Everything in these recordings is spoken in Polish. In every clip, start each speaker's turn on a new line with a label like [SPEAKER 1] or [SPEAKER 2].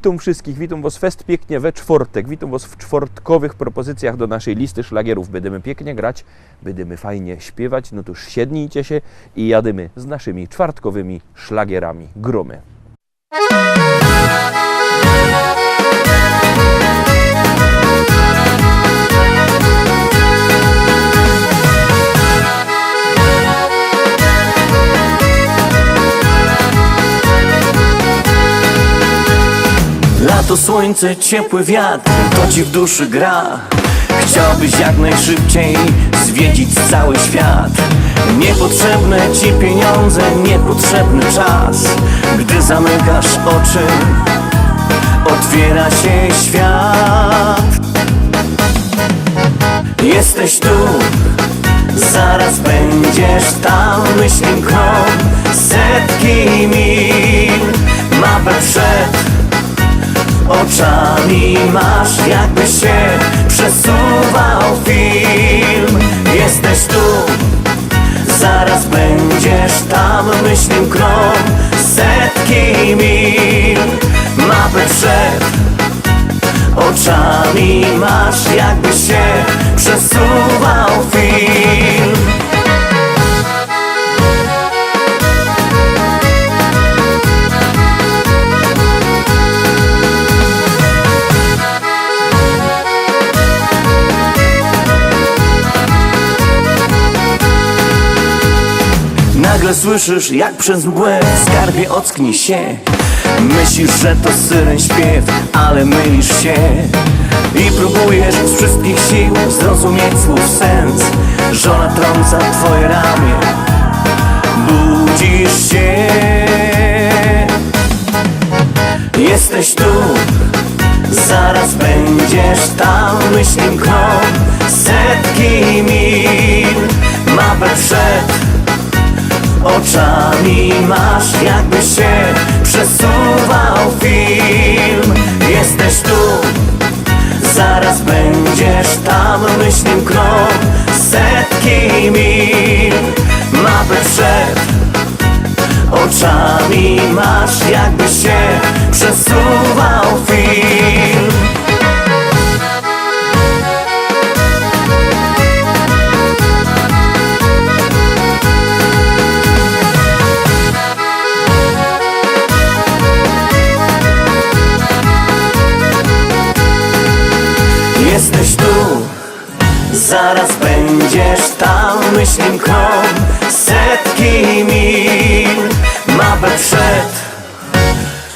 [SPEAKER 1] Witam wszystkich, witam was fest pięknie we czwartek, witam was w czwartkowych propozycjach do naszej listy szlagierów. Będziemy pięknie grać, będziemy fajnie śpiewać, no to siednijcie się i jadymy z naszymi czwartkowymi szlagierami. Gromy.
[SPEAKER 2] Lato, słońce, ciepły wiatr, to ci w duszy gra. Chciałbyś jak najszybciej zwiedzić cały świat. Niepotrzebne ci pieniądze, niepotrzebny czas. Gdy zamykasz oczy, otwiera się świat. Jesteś tu, zaraz będziesz tam. Myślim krok, setki mil. Mapę przed oczami masz, jakby się przesuwał film. Jesteś tu, zaraz będziesz tam. Myślim krok, setki mil. Mapę przed oczami masz, jakby się przesuwał film. Nagle słyszysz, jak przez mgłę w skarbie ocknij się. Myślisz, że to syren śpiew, ale mylisz się. I próbujesz z wszystkich sił zrozumieć słów sens. Żona trąca twoje ramię, budzisz się. Jesteś tu, zaraz będziesz tam. Myślim krok, setki mil. Mapę przed oczami masz, jakby się przesuwał film. Jesteś tu, zaraz będziesz tam. Myślim krok, setki mil. Mapę przed oczami masz, jakby się przesuwał film. Jesteś tu, zaraz będziesz tam. Myślim krok, setki mil. Mapę przed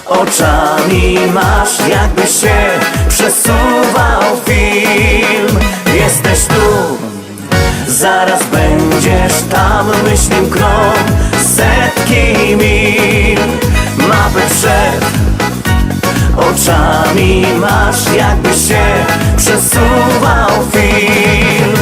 [SPEAKER 2] oczami masz, jakby się przesuwał film. Jesteś tu, zaraz będziesz tam. Myślim krok, setki mil. Mapę przed oczami masz, jakby się przesuwał film.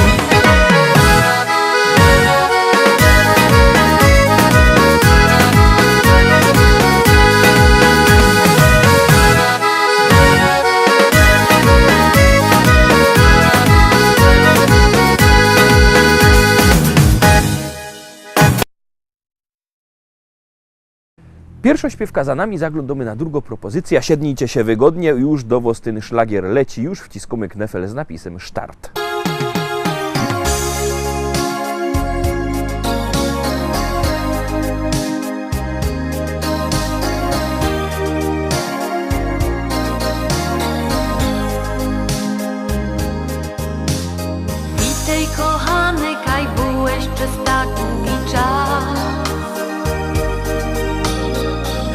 [SPEAKER 1] Pierwsza śpiewka za nami, zaglądamy na drugą propozycję. Siednijcie się wygodnie, już do was ten szlagier leci, już wciskamy knefel z napisem start.
[SPEAKER 3] Witaj kochany, kaj byłeś przez tak długi czas.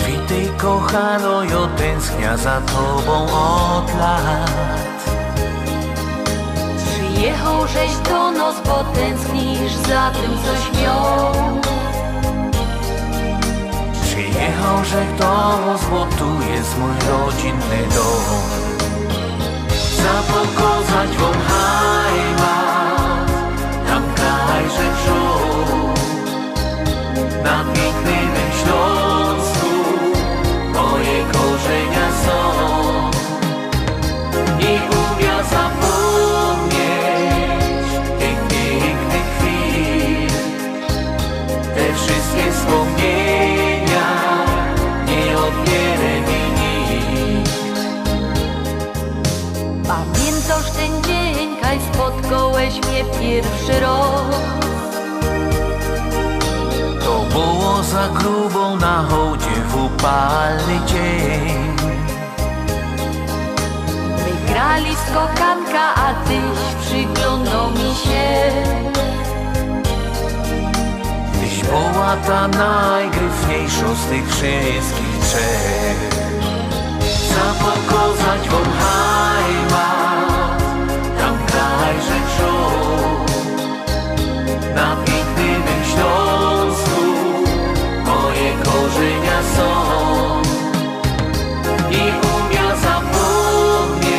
[SPEAKER 2] Witaj kochano, ja tęsknia za tobą od lat.
[SPEAKER 3] Przyjechał żeś do nas, bo tęsknisz za tym, coś miał.
[SPEAKER 2] Przyjechał żech do nas, bo tu jest mój rodzinny dom. Zapokazać wam heimat, tam kraj żech żył. Na pięknym Śląsku moje korzenia są. Nie umiem zapomnieć tych pięknych chwil. Te wszystkie wspomnienia nie odbierze mi nikt.
[SPEAKER 3] wzrok.
[SPEAKER 2] To było za grubą na hołdzie w upalny dzień.
[SPEAKER 3] Wygrali skokanka, a tyś przyglądał mi się.
[SPEAKER 2] Tyś była ta najgryfniejsza z tych wszystkich trzech. Zapokazać wam heimat, tam kraj rzeczą, na pięknym Śląsku moje korzenia są. I umia zapomnieć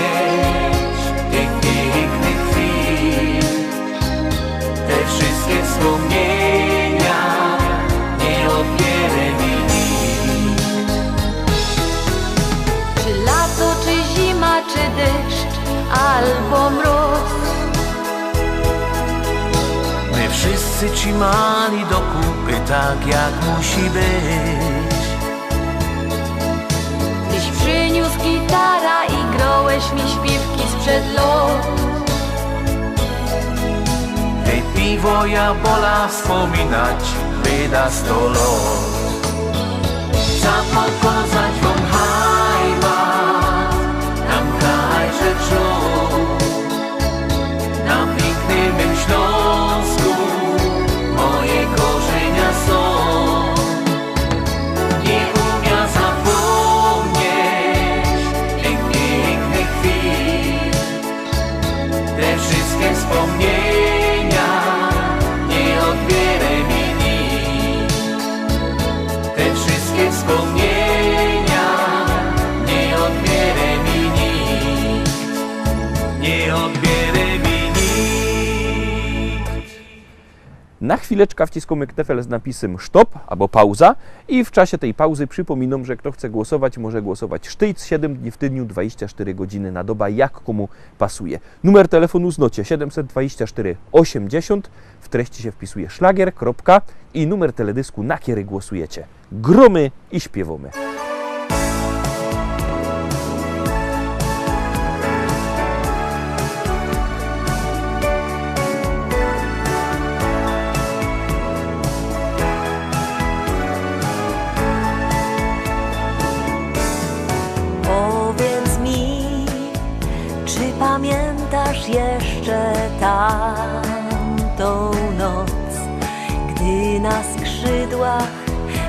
[SPEAKER 2] tych pięknych chwil, te wszystkie wspomnienia nie odbierę mi nikt.
[SPEAKER 3] Czy lato, czy zima, czy deszcz, albo mróz.
[SPEAKER 2] My wszyscy trzymali do kupy tak jak musi być.
[SPEAKER 3] Tyś przyniósł gitara i grałeś mi śpiewki sprzed lat.
[SPEAKER 2] Te piwo ja bola wspominać wyda 100 lat. Zapokazać wam heimat, tam kraj rzeczą, na pięknym Śląsku moje korzenia są. Nie umia zapomnieć tych pięknych chwil, te wszystkie wspomnienia nie odbierę mi nikt. Te wszystkie wspomnienia nie odbierę mi nikt. Nie odbierę mi nikt.
[SPEAKER 1] Na chwileczkę wciskamy knefel z napisem stop albo pauza i w czasie tej pauzy przypominam, że kto chce głosować, może głosować sztyc 7 dni w tygodniu, 24 godziny na dobę, jak komu pasuje. Numer telefonu znocie 724 80, w treści się wpisuje szlagier, kropka i numer teledysku, na który głosujecie. Gromy i śpiewamy.
[SPEAKER 4] Powiedz mi, czy pamiętasz jeszcze tamtą noc, gdy na skrzydłach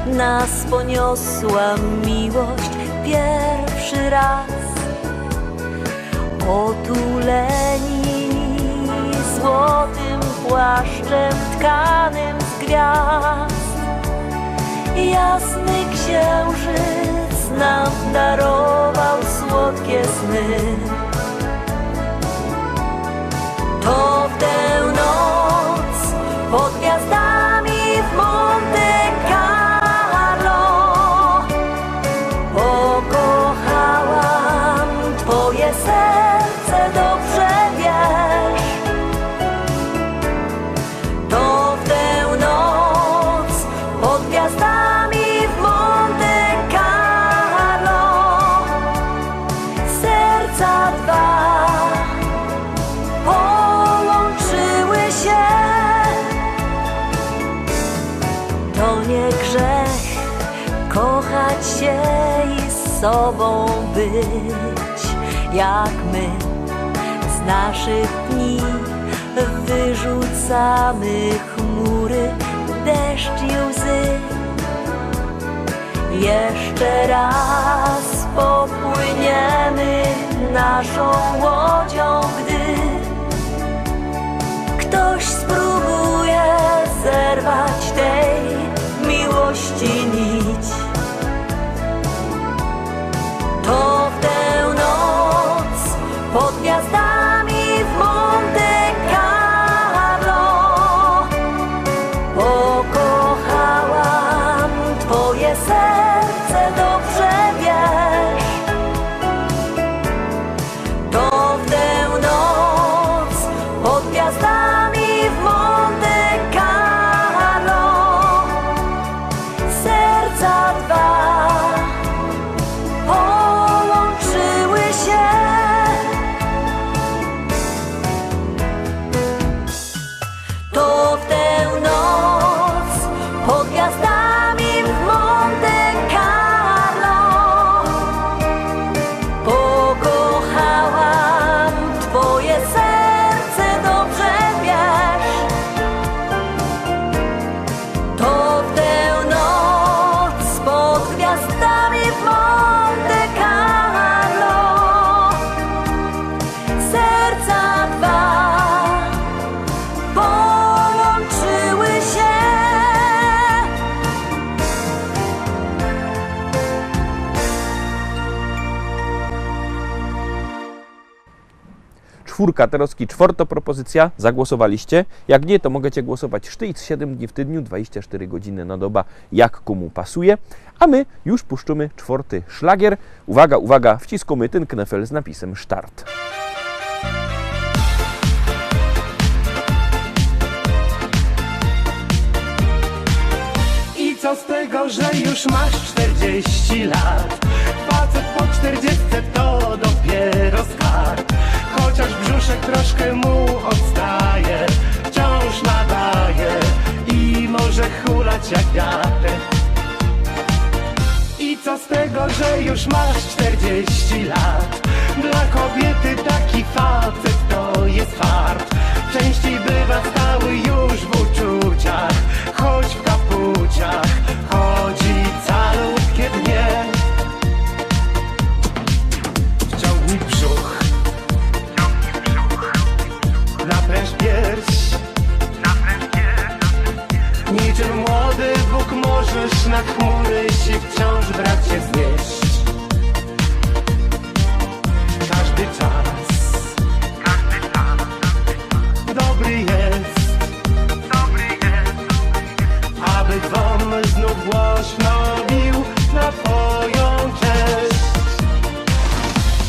[SPEAKER 4] nas poniosła miłość pierwszy raz, otuleni złotym płaszczem tkanym z gwiazd. Jasny księżyc nam darował słodkie sny. To w tę noc pod gwiazdami w Monte Carlo pokochałam twoje serce, dobrze wiesz. To w tę noc pod gwiazdami w Monte Carlo serca dwa połączyły się. To nie grzech kochać się i z sobą być, jak my z naszych dni wyrzucamy chmury, deszcz i łzy. Jeszcze raz popłyniemy naszą łodzią, gdy ktoś spróbuje zerwać tej miłości nić. To w tę noc pod gwiazdami w Monte Carlo pokochałam twoje serce, dobrze wiesz. To w tę noc pod gwiazdami w Monte Carlo serca
[SPEAKER 1] czwórka, teroski czwarta propozycja. Zagłosowaliście? Jak nie, to możecie głosować sztyc 7 dni w tygodniu, 24 godziny na doba, jak komu pasuje. A my już puszczymy czwarty szlagier. Uwaga, uwaga, wciskamy ten knefel z napisem start.
[SPEAKER 5] I co z tego, że już masz 40 lat? Facet po 40 to dopiero skarb. Chociaż brzuszek troszkę mu odstaje, wciąż nadaje i może hulać jak wiatr. I co z tego, że już masz 40 lat? Dla kobiety taki facet to jest fart. Częściej bywa stały już w uczuciach, choć w kapuciach chodzi calutkie dnie. Wciągnij brzuch, napręż pierś. Niczym młody Bóg możesz na chmury się wciąż, bracie, znieść. Każdy czas dobry jest, aby dzwon znów głośno bił na twoją cześć.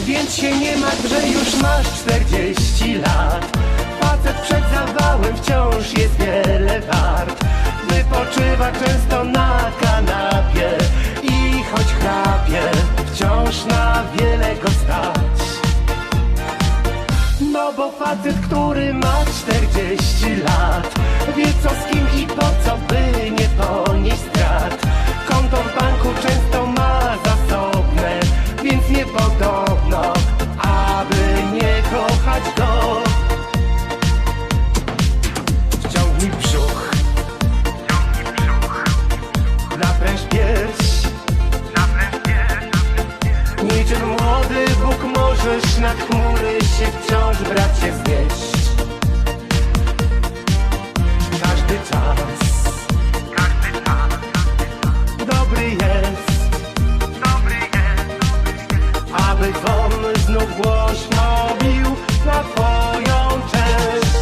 [SPEAKER 5] Więc się nie martw, że już masz 40 lat. Facet przed zawałem wciąż jest wiele wart. Wypoczywa często na kanapie i choć chrapie, wciąż na wiele go stać. No bo facet, który ma 40 lat, wie co z kim i po co, by nie ponieść strat. Konto w banku często ma zasobne, więc niepodobno, aby nie kochać go. Wciągnij brzuch, napręż pierś. Niczym młody Bóg możesz na chmury się wciąż, bracie, znieść. Każdy czas dobry jest, aby dzwon znów głośno bił na twoją cześć.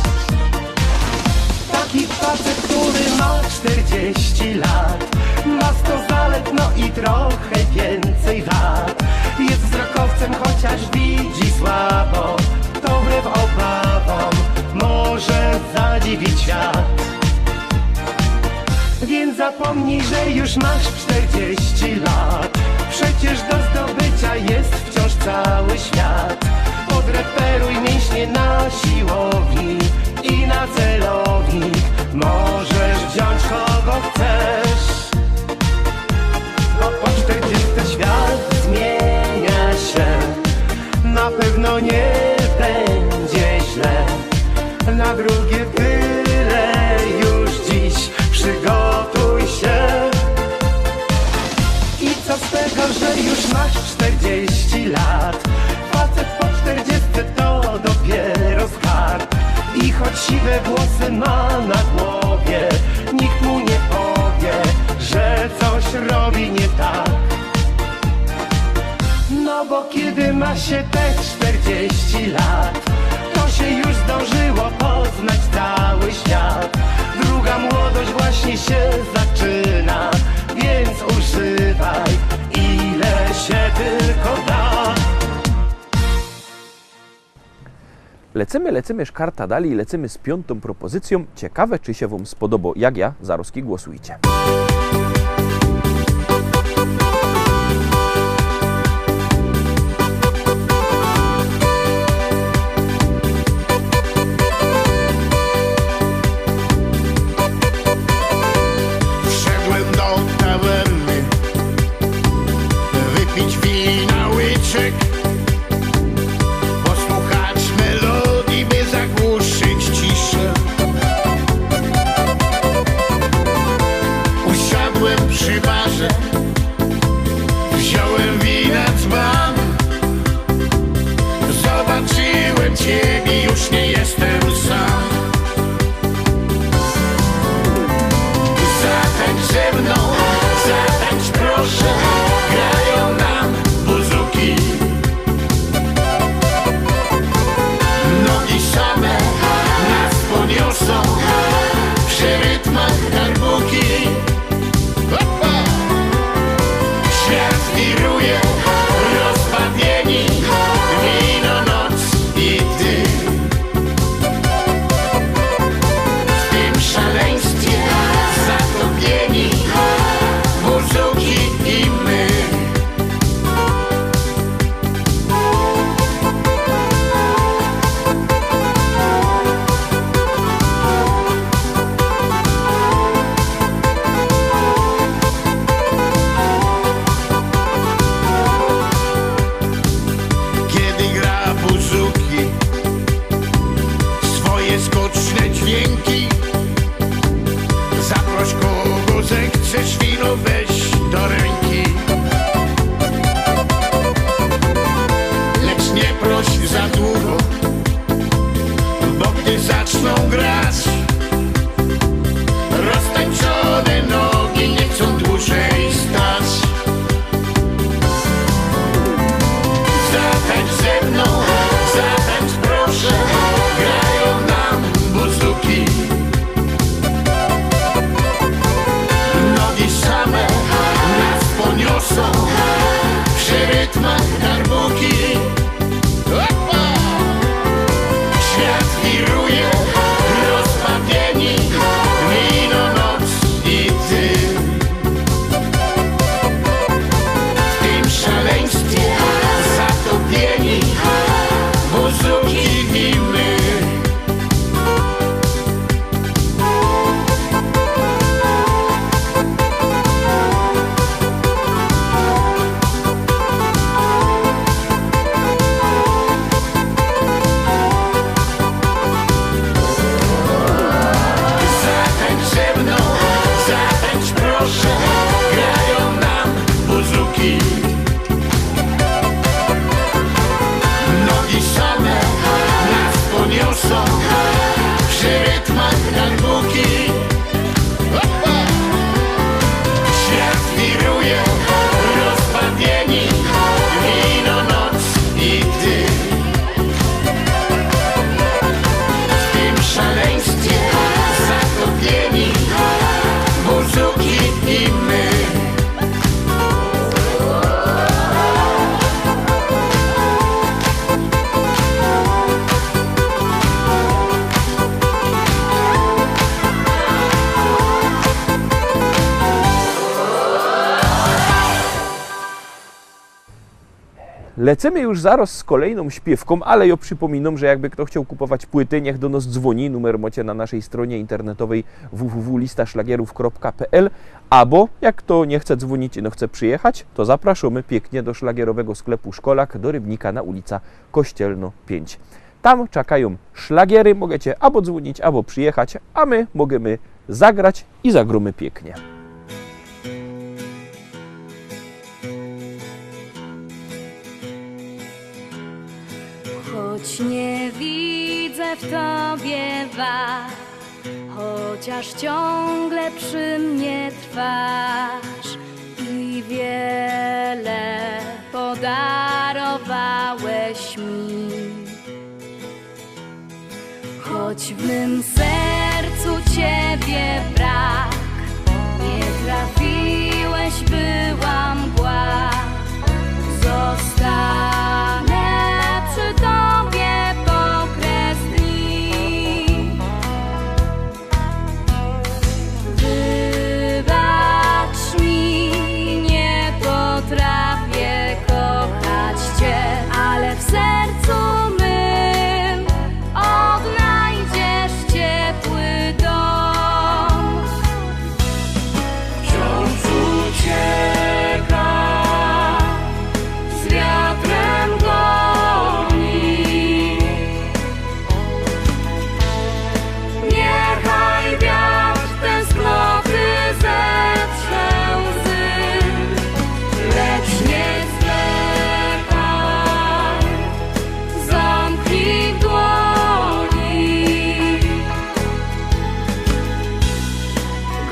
[SPEAKER 5] Taki facet, który ma 40 lat, ma 100 zalet, no i trochę więcej wad. Jest wzrokowcem, chociaż widzi słabo, to wbrew obawom może zadziwić świat. Więc zapomnij, że już masz 40 lat. Przecież do zdobycia jest wciąż cały świat. Podreperuj mięśnie na siłowni i na celownik możesz wziąć kogo chcesz. Bo po 40 świat zmienia się, na pewno nie będzie źle. Na drugie tyle już dziś przygotuj się. I co z tego, że już masz 40 lat? Facet po 40 to dopiero skarb. I choć siwe włosy ma na głowie, nikt mu nie powie, że coś robi nie tak. No bo kiedy ma się te 40 lat, to się już zdążyło poznać cały świat. Druga młodość właśnie się zaczyna, więc używaj ile się tylko da.
[SPEAKER 1] Lecimy szkarta dalej, lecimy z piątą propozycją. Ciekawe, czy się wam spodoba. Jak ja, Zaroski, głosujcie.
[SPEAKER 6] Wszedłem do tawerny, wypić wina łyczek, posłuchać melodii, by zagłuszyć ciszę. Usiadłem przy barze, wziąłem wina dzban. Zobaczyłem ciebie, już nie jestem sam. Zatańcz ze mną, zatańcz proszę, grają nam buzuki. Nogi proś kogo zechcesz, wino weź do ręki. Lecz nie proś za długo, bo gdy zaczną grać, roztańczone nogi nie chcą dłużej stać. Zatańcz ze mną, zatańcz proszę, grają nam buzuki. Nogi same nas poniosą przy rytmach darbuki. Opa! Świat wiruje, rozbawieni, wino, noc i ty. W tym szaleństwie zatopieni, buzuki i my. Zatańcz ze mną, zatańcz proszę, grają nam buzuki. Nogi same nas poniosą przy rytmach darbuki. Opa! Świat wiruje, rozbawieni, wino, noc i ty. W tym szaleństwie zatopieni, buzuki i my.
[SPEAKER 1] Lecimy już zaraz z kolejną śpiewką, ale ja przypominam, że jakby kto chciał kupować płyty, niech do nas dzwoni. Numer macie na naszej stronie internetowej www.listaszlagierów.pl, albo jak kto nie chce dzwonić i no chce przyjechać, to zapraszamy pięknie do szlagierowego sklepu Szkolak do Rybnika na ulica Kościelno 5. Tam czekają szlagiery, możecie albo dzwonić, albo przyjechać, a my możemy zagrać i zagromy pięknie.
[SPEAKER 3] Choć nie widzę w tobie wad, chociaż ciągle przy mnie trwasz i wiele podarowałeś mi. Choć w mym sercu ciebie brak, nie trafiłeś, była mgła. Zostanę przy tobie po kres dni. Wybacz mi, nie potrafię kochać cię, ale w sercu mym odnajdziesz ciepły dom.
[SPEAKER 6] Wciąż ucieka, z wiatrem goni.
[SPEAKER 3] Niechaj wiatr tęsknoty zetrze łzy, lecz nie zwlekaj, zamknij w dłoni.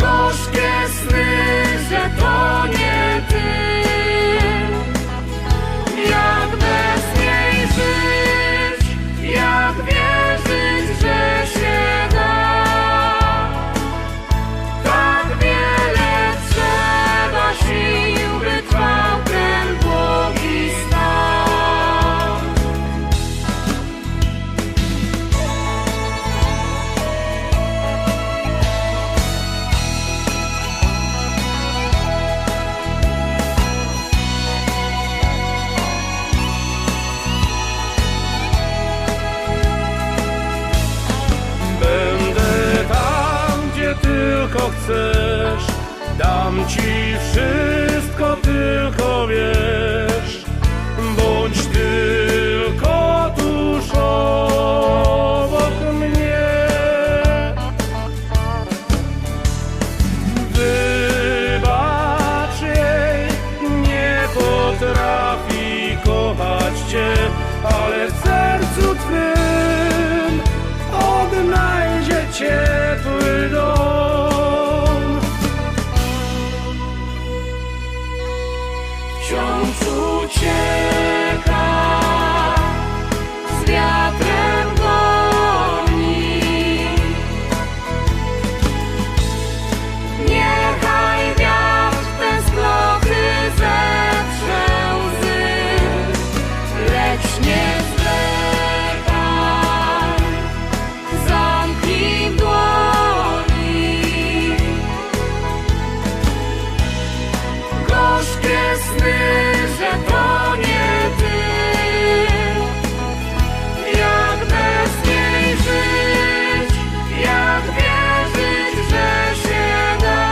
[SPEAKER 3] Gorzkie sny, że to nie ty, jak bez niej żyć, jak wierzyć, że się da. Tak wiele trzeba sił, by trwał ten długi stan.
[SPEAKER 5] Będę tam, gdzie tylko chcesz. Dam ci wszystko, tylko wiesz. Bądź tylko tuż obok mnie. ciepły dom.
[SPEAKER 3] Wciąż ucieka, z wiatrem goni. Niechaj wiatr tęsknoty zetrze łzy, lecz nie zwlekaj, zamknij w dłoni gorzkie sny, że to nie ty. Jak bez niej żyć, jak wierzyć, że się da.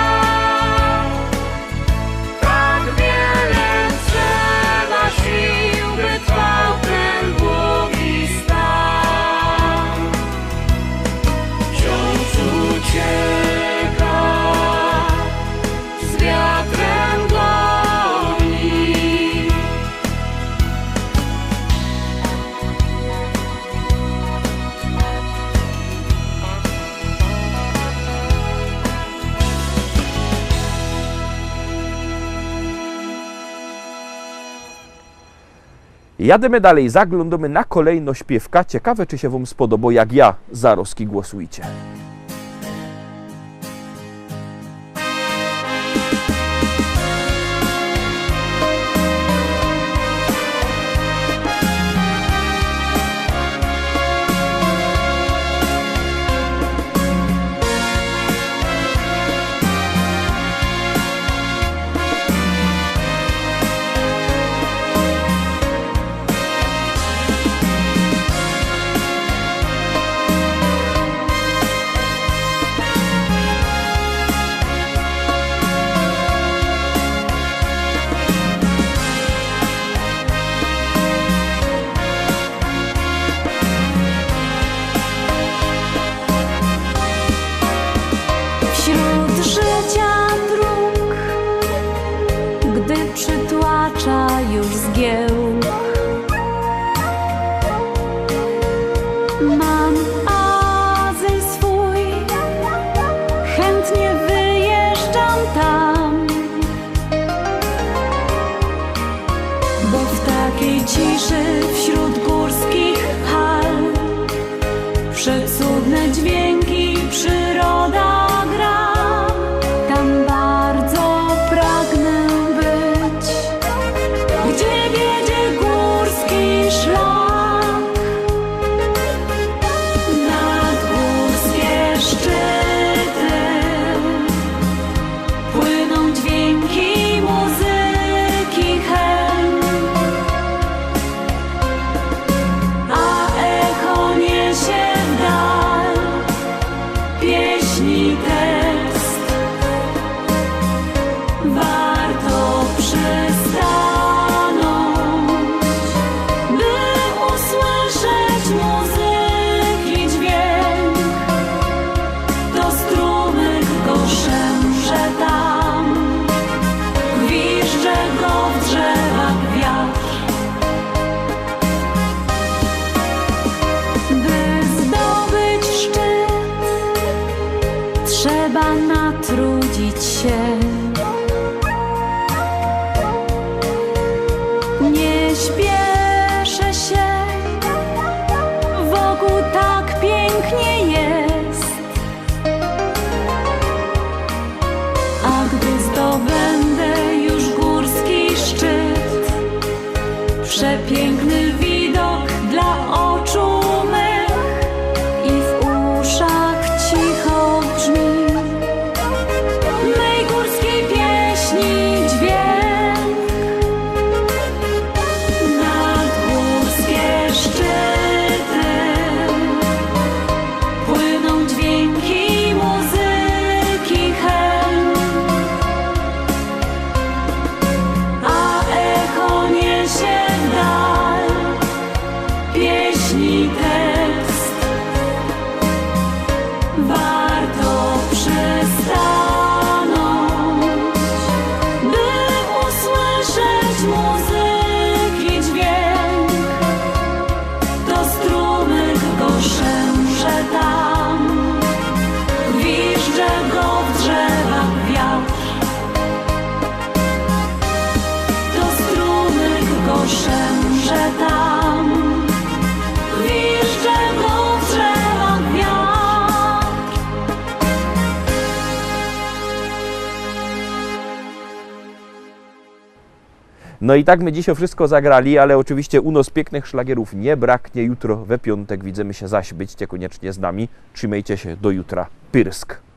[SPEAKER 3] Tak wiele trzeba sił, by trwał ten długi stan. Wciąż ucieka, z wiatrem goni.
[SPEAKER 1] Jademy dalej, zaglądamy na kolejno śpiewka. Ciekawe, czy się wam spodoba, jak ja zaroski głosujcie.
[SPEAKER 3] Wśród życia dróg, gdy przytłacza już zgiełk, mam azyl swój, chętnie wyjeżdżam tam, bo w takiej ciszy wśród górskich hal przecudne dźwięki przyroda gra. Tam bardzo pragnę być, gdzie wiedzie górski szlak. Nad górskie szczyty płyną dźwięki muzyki hen, a echo niesie w dal pieśni tekst. Warto przystanąć, by usłyszeć muzyki dźwięk. To strumyk go szemrze tam, gwizdże go w drzewach wiatr. By zdobyć szczyt, trzeba natrudzić się. Nie śpieszę się, wokół tak pięknie jest. A gdy zdobędę już górski szczyt, przepiękny widok dla oczu mych i w uszach cicho brzmi mej górskiej pieśni dźwięk. Nad górskie szczyty płyną dźwięki muzyki hen, a echo niesie w dal
[SPEAKER 1] No i tak my dzisiaj wszystko zagrali, ale oczywiście unos pięknych szlagierów nie braknie. Jutro we piątek widzimy się zaś. Byćcie koniecznie z nami. Trzymajcie się, do jutra. Pyrsk.